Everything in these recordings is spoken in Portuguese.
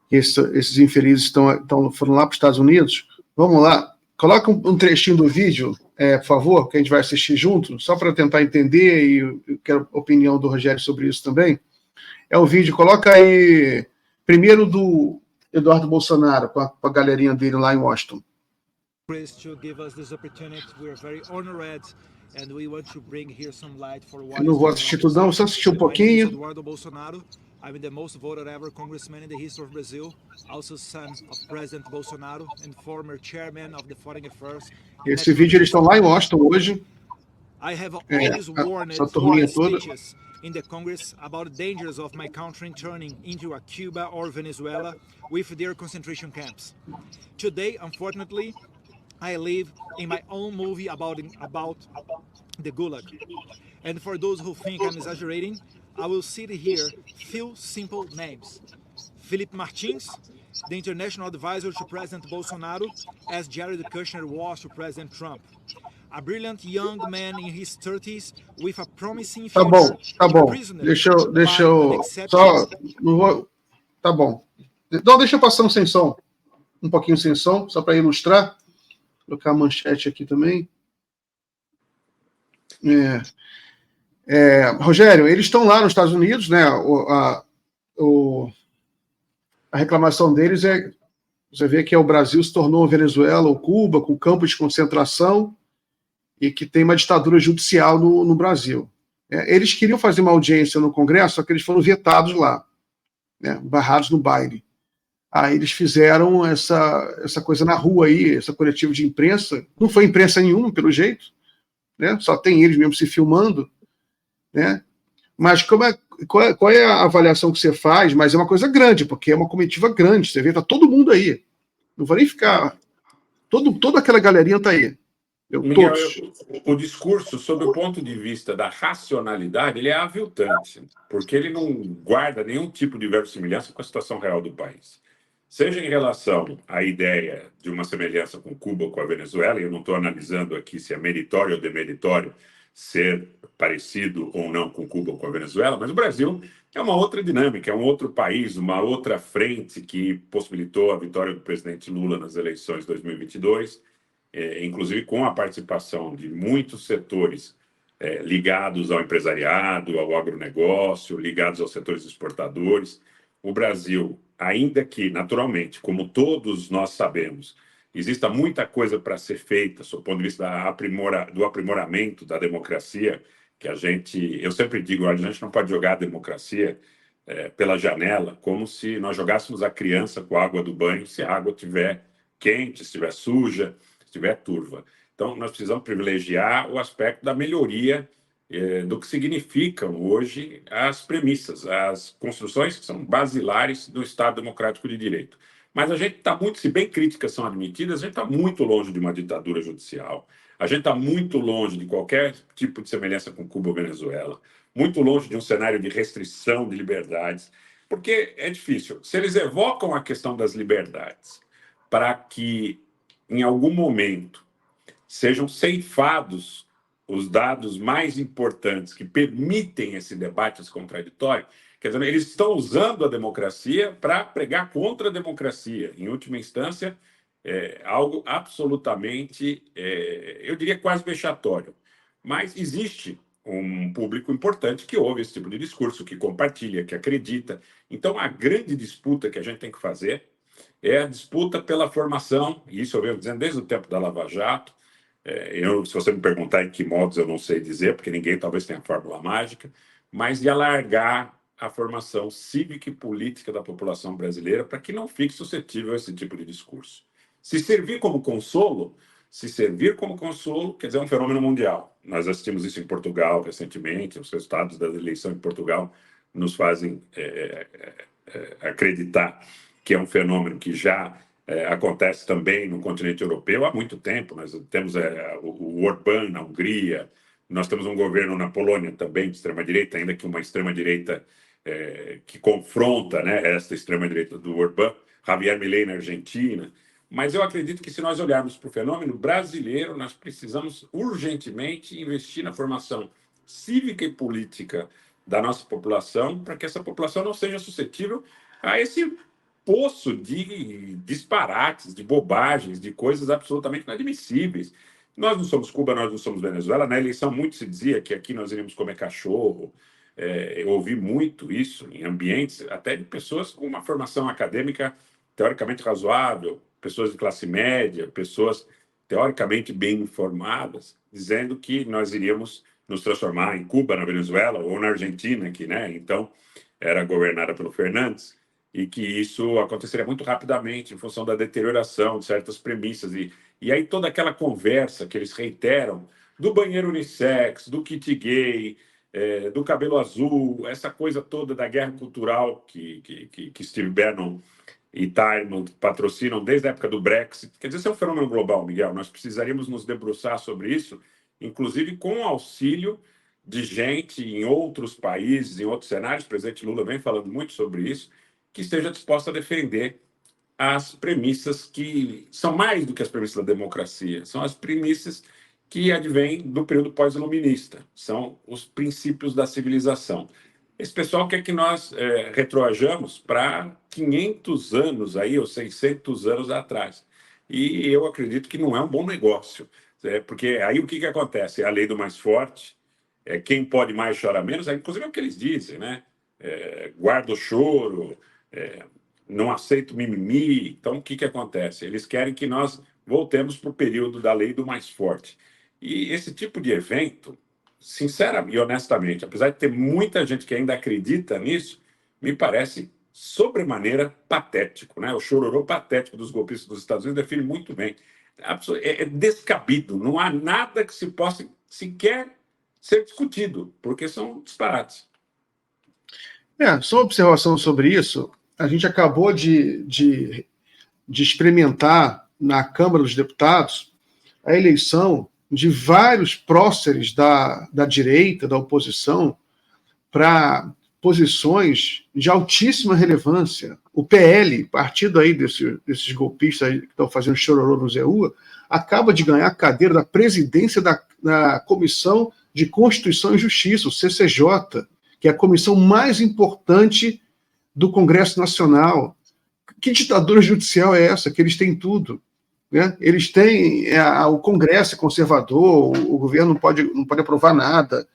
que esses infelizes foram lá para os Estados Unidos. Vamos lá, coloca um trechinho do vídeo, por favor, que a gente vai assistir junto, só para tentar entender, e eu quero a opinião do Rogério sobre isso também. É o vídeo, coloca aí, primeiro do Eduardo Bolsonaro, com a galerinha dele lá em Washington. Eu não vou assistir tudo não, só assistir um pouquinho. Eduardo Bolsonaro, I'm the most voted ever congressman in the history of Brazil, also son of President Bolsonaro and former chairman of the Foreign Affairs. Esse vídeo eles estão lá em Washington hoje. I have always warned essa turminha toda. speeches in the Congress about the dangers of my country turning into a Cuba or Venezuela with their concentration camps. Today, unfortunately, I live in my own movie about the Gulag. And for those who think I'm exaggerating, I will cite here few simple names. Felipe Martins, the international advisor to President Bolsonaro, as Jared Kushner was to President Trump. A brilliant young man in his 30s with a promising future. Tá bom. Deixa eu só... Não vou... Tá bom. Não, deixa eu passar sem som. Um pouquinho sem som, só para ilustrar. Vou colocar a manchete aqui também. Rogério, eles estão lá nos Estados Unidos, né? A reclamação deles você vê que o Brasil se tornou Venezuela ou Cuba, com campos de concentração, e que tem uma ditadura judicial no Brasil. Eles queriam fazer uma audiência no Congresso, só que eles foram vetados lá, né? Barrados no baile. Aí eles fizeram essa coisa na rua aí, essa coletiva de imprensa. Não foi imprensa nenhuma, pelo jeito, né? Só tem eles mesmo se filmando, né? Mas qual é a avaliação que você faz? Mas é uma coisa grande, porque é uma comitiva grande. Você vê, tá todo mundo aí. Não vou nem ficar... Toda aquela galerinha tá aí. Miguel, o discurso, sob o ponto de vista da racionalidade, ele é aviltante, porque ele não guarda nenhum tipo de verossimilhança com a situação real do país. Seja em relação à ideia de uma semelhança com Cuba ou com a Venezuela, e eu não estou analisando aqui se é meritório ou demeritório ser parecido ou não com Cuba ou com a Venezuela, mas o Brasil é uma outra dinâmica, é um outro país, uma outra frente que possibilitou a vitória do presidente Lula nas eleições de 2022, inclusive com a participação de muitos setores ligados ao empresariado, ao agronegócio, ligados aos setores exportadores. O Brasil, ainda que, naturalmente, como todos nós sabemos, exista muita coisa para ser feita, sob o ponto de vista do aprimoramento da democracia, que eu sempre digo, a gente não pode jogar a democracia pela janela, como se nós jogássemos a criança com a água do banho, se a água estiver quente, se estiver suja, se estiver turva. Então, nós precisamos privilegiar o aspecto da melhoria do que significam hoje as premissas, as construções que são basilares do Estado Democrático de Direito. Mas a gente está muito, se bem críticas são admitidas, a gente está muito longe de uma ditadura judicial, a gente está muito longe de qualquer tipo de semelhança com Cuba ou Venezuela, muito longe de um cenário de restrição de liberdades, porque é difícil. Se eles evocam a questão das liberdades para que, em algum momento, sejam ceifados os dados mais importantes que permitem esse debate contraditório, quer dizer, eles estão usando a democracia para pregar contra a democracia. Em última instância, algo absolutamente, eu diria quase vexatório. Mas existe um público importante que ouve esse tipo de discurso, que compartilha, que acredita. Então, a grande disputa que a gente tem que fazer é a disputa pela formação, e isso eu venho dizendo desde o tempo da Lava Jato. Se você me perguntar em que modos, eu não sei dizer, porque ninguém talvez tenha fórmula mágica, mas de alargar a formação cívica e política da população brasileira para que não fique suscetível a esse tipo de discurso. Se servir como consolo, quer dizer, é um fenômeno mundial. Nós assistimos isso em Portugal recentemente, os resultados da eleição em Portugal nos fazem acreditar que é um fenômeno que já acontece também no continente europeu há muito tempo. Nós temos o Orbán na Hungria, nós temos um governo na Polônia também de extrema-direita, ainda que uma extrema-direita que confronta, né, essa extrema-direita do Orbán, Javier Milei na Argentina. Mas eu acredito que se nós olharmos para o fenômeno brasileiro, nós precisamos urgentemente investir na formação cívica e política da nossa população, para que essa população não seja suscetível a esse poço de disparates, de bobagens, de coisas absolutamente inadmissíveis. Nós não somos Cuba, nós não somos Venezuela. Na eleição, muito se dizia que aqui nós iríamos comer cachorro. Eu ouvi muito isso em ambientes até de pessoas com uma formação acadêmica teoricamente razoável, pessoas de classe média, pessoas teoricamente bem informadas, dizendo que nós iríamos nos transformar em Cuba, na Venezuela ou na Argentina, que, né, então era governada pelo Fernandes, e que isso aconteceria muito rapidamente em função da deterioração de certas premissas. E aí toda aquela conversa que eles reiteram do banheiro unissex, do kit gay, do cabelo azul, essa coisa toda da guerra cultural que Steve Bannon e Timon patrocinam desde a época do Brexit. Quer dizer, isso é um fenômeno global, Miguel. Nós precisaríamos nos debruçar sobre isso, inclusive com o auxílio de gente em outros países, em outros cenários. O presidente Lula vem falando muito sobre isso, que esteja disposta a defender as premissas que são mais do que as premissas da democracia, são as premissas que advêm do período pós-iluminista, são os princípios da civilização. Esse pessoal quer que nós retroajamos para 500 anos aí, ou 600 anos atrás. E eu acredito que não é um bom negócio, porque aí o que acontece? É a lei do mais forte, quem pode mais chora menos, inclusive é o que eles dizem, né? Guarda o choro, não aceito mimimi. Então, o que acontece? Eles querem que nós voltemos para o período da lei do mais forte. E esse tipo de evento, sinceramente e honestamente, apesar de ter muita gente que ainda acredita nisso, me parece sobremaneira patético, né? O chororô patético dos golpistas dos Estados Unidos define muito bem. É descabido, não há nada que se possa sequer ser discutido, porque são disparates. Só uma observação sobre isso. A gente acabou de experimentar na Câmara dos Deputados a eleição de vários próceres da direita, da oposição, para posições de altíssima relevância. O PL, partido aí desses golpistas aí que estão fazendo chororô no ZEU, acaba de ganhar a cadeira da presidência da Comissão de Constituição e Justiça, o CCJ, que é a comissão mais importante do Congresso Nacional. Que ditadura judicial é essa? Que eles têm tudo. Né? Eles têm o Congresso é conservador, o governo não pode aprovar nada,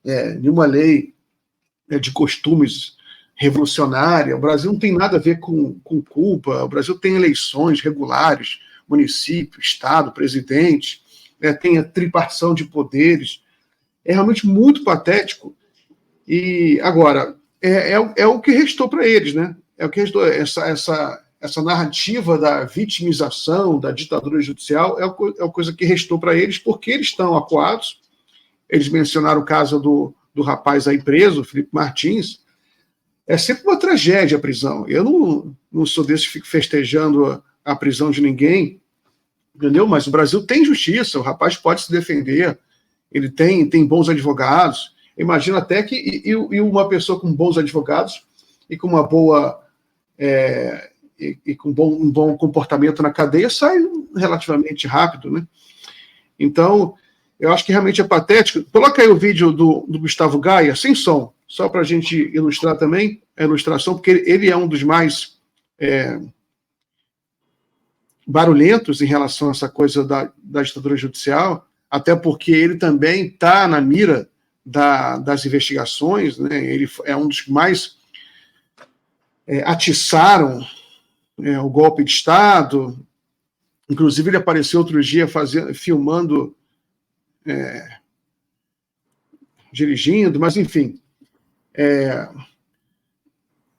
nenhuma lei de costumes revolucionária. O Brasil não tem nada a ver com Cuba. O Brasil tem eleições regulares, município, Estado, presidente, tem a tripartição de poderes. É realmente muito patético. E agora, é o que restou para eles, né? É o que restou, essa narrativa da vitimização, da ditadura judicial, é a coisa que restou para eles, porque eles estão acuados. Eles mencionaram o caso do rapaz aí preso, Felipe Martins. É sempre uma tragédia a prisão. Eu não sou desse que fico festejando a prisão de ninguém, entendeu? Mas o Brasil tem justiça, o rapaz pode se defender, ele tem bons advogados. Imagino até que e uma pessoa com bons advogados e com uma boa e com um bom comportamento na cadeia sai relativamente rápido, né? Então, eu acho que realmente é patético. Coloca aí o vídeo do Gustavo Gaia, sem som, só para a gente ilustrar também a ilustração, porque ele é um dos mais barulhentos em relação a essa coisa da ditadura judicial, até porque ele também está na mira das investigações, né? Ele é um dos que mais atiçaram o golpe de Estado. Inclusive, ele apareceu outro dia filmando, dirigindo, mas, enfim.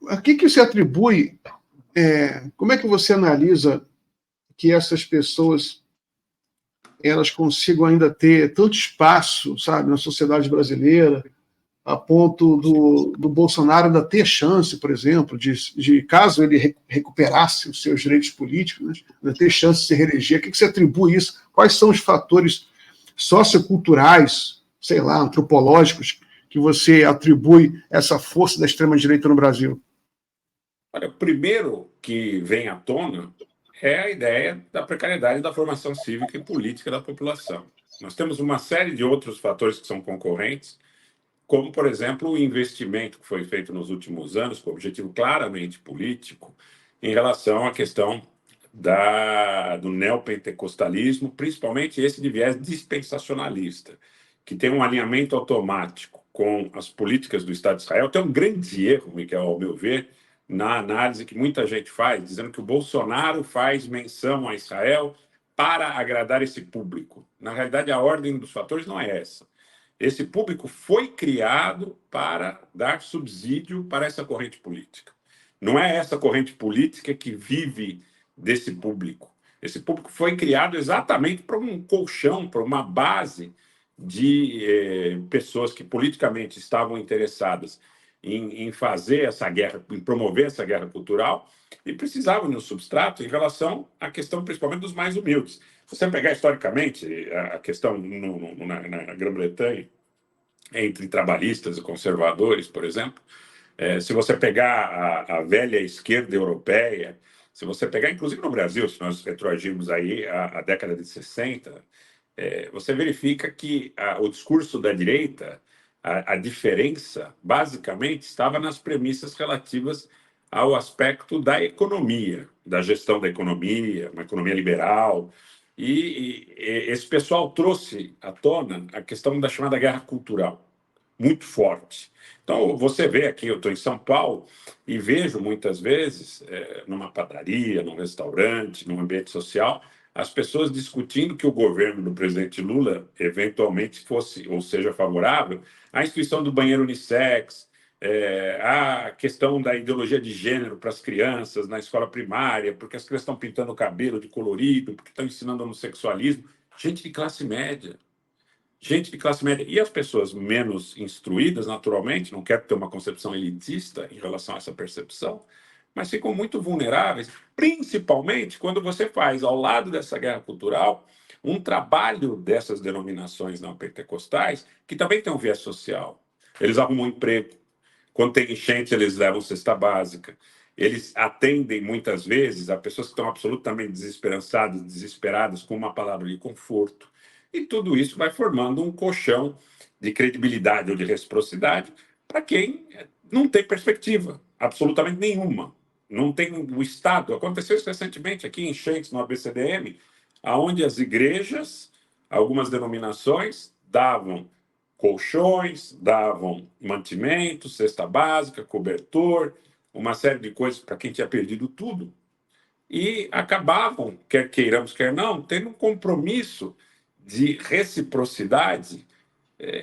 A que se atribui, como é que você analisa que essas pessoas elas consigam ainda ter tanto espaço, sabe, na sociedade brasileira, a ponto do Bolsonaro ainda ter chance, por exemplo, de caso ele recuperasse os seus direitos políticos, né, ainda ter chance de se reeleger? A que se atribui isso? Quais são os fatores socioculturais, sei lá, antropológicos, que você atribui essa força da extrema-direita no Brasil? Olha, o primeiro que vem à tona é a ideia da precariedade da formação cívica e política da população. Nós temos uma série de outros fatores que são concorrentes, como, por exemplo, o investimento que foi feito nos últimos anos, com objetivo claramente político, em relação à questão do neopentecostalismo, principalmente esse de viés dispensacionalista, que tem um alinhamento automático com as políticas do Estado de Israel. Tem um grande erro, Miquel, ao meu ver, na análise que muita gente faz, dizendo que o Bolsonaro faz menção a Israel para agradar esse público. Na realidade, a ordem dos fatores não é essa. Esse público foi criado para dar subsídio para essa corrente política. Não é essa corrente política que vive desse público. Esse público foi criado exatamente para um colchão, para uma base de pessoas que politicamente estavam interessadas em fazer essa guerra, em promover essa guerra cultural, e precisavam de um substrato em relação à questão principalmente dos mais humildes. Se você pegar historicamente a questão na Grã-Bretanha, entre trabalhistas e conservadores, por exemplo, se você pegar a velha esquerda europeia, se você pegar, inclusive no Brasil, se nós retroagirmos aí a década de 60, você verifica que o discurso da direita, a diferença, basicamente, estava nas premissas relativas ao aspecto da economia, da gestão da economia, uma economia liberal. E esse pessoal trouxe à tona a questão da chamada guerra cultural, muito forte. Então, você vê aqui, eu estou em São Paulo, e vejo muitas vezes, numa padaria, num restaurante, num ambiente social, as pessoas discutindo que o governo do presidente Lula eventualmente fosse, ou seja, favorável à instituição do banheiro unissex, a questão da ideologia de gênero para as crianças na escola primária, porque as crianças estão pintando o cabelo de colorido, porque estão ensinando homossexualismo. Gente de classe média. Gente de classe média. E as pessoas menos instruídas, naturalmente, não quero ter uma concepção elitista em relação a essa percepção, mas ficam muito vulneráveis, principalmente quando você faz, ao lado dessa guerra cultural, um trabalho dessas denominações não pentecostais, que também tem um viés social. Eles arrumam emprego. Quando tem enchente, eles levam cesta básica. Eles atendem, muitas vezes, a pessoas que estão absolutamente desesperançadas, desesperadas, com uma palavra de conforto. E tudo isso vai formando um colchão de credibilidade ou de reciprocidade para quem não tem perspectiva, absolutamente nenhuma. Não tem o Estado. Aconteceu isso recentemente aqui em enchentes no ABCDM, onde as igrejas, algumas denominações, davam colchões, davam mantimentos, cesta básica, cobertor, uma série de coisas para quem tinha perdido tudo. E acabavam, quer queiramos, quer não, tendo um compromisso de reciprocidade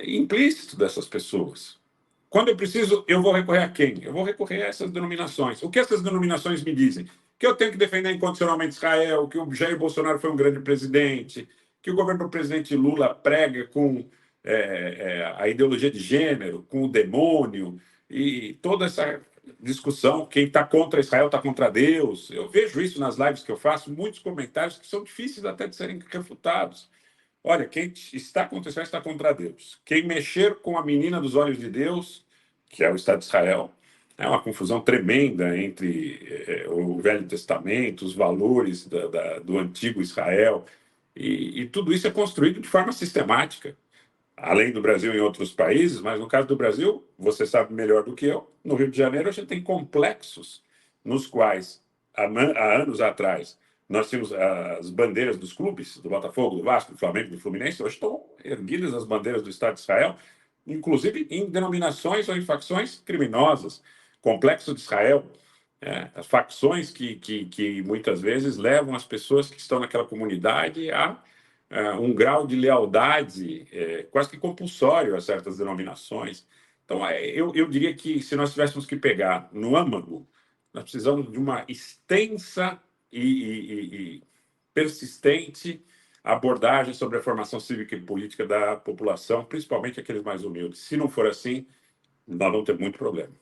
implícito dessas pessoas. Quando eu preciso, eu vou recorrer a quem? Eu vou recorrer a essas denominações. O que essas denominações me dizem? Que eu tenho que defender incondicionalmente Israel, que o Jair Bolsonaro foi um grande presidente, que o governo do presidente Lula prega com a ideologia de gênero, com o demônio, e toda essa discussão, quem está contra Israel está contra Deus. Eu vejo isso nas lives que eu faço, muitos comentários que são difíceis até de serem refutados. Olha, quem está contra Israel está contra Deus. Quem mexer com a menina dos olhos de Deus, que é o Estado de Israel, é uma confusão tremenda entre o Velho Testamento, os valores do antigo Israel, e tudo isso é construído de forma sistemática, além do Brasil em outros países, mas no caso do Brasil, você sabe melhor do que eu, no Rio de Janeiro a gente tem complexos nos quais, há anos atrás, nós tínhamos as bandeiras dos clubes, do Botafogo, do Vasco, do Flamengo, do Fluminense, hoje estão erguidas as bandeiras do Estado de Israel, inclusive em denominações ou em facções criminosas. Complexo de Israel, as facções que muitas vezes levam as pessoas que estão naquela comunidade a um grau de lealdade quase que compulsório a certas denominações. Então, eu diria que se nós tivéssemos que pegar no âmago, nós precisamos de uma extensa e persistente abordagem sobre a formação cívica e política da população, principalmente aqueles mais humildes. Se não for assim, nós vamos ter muito problema.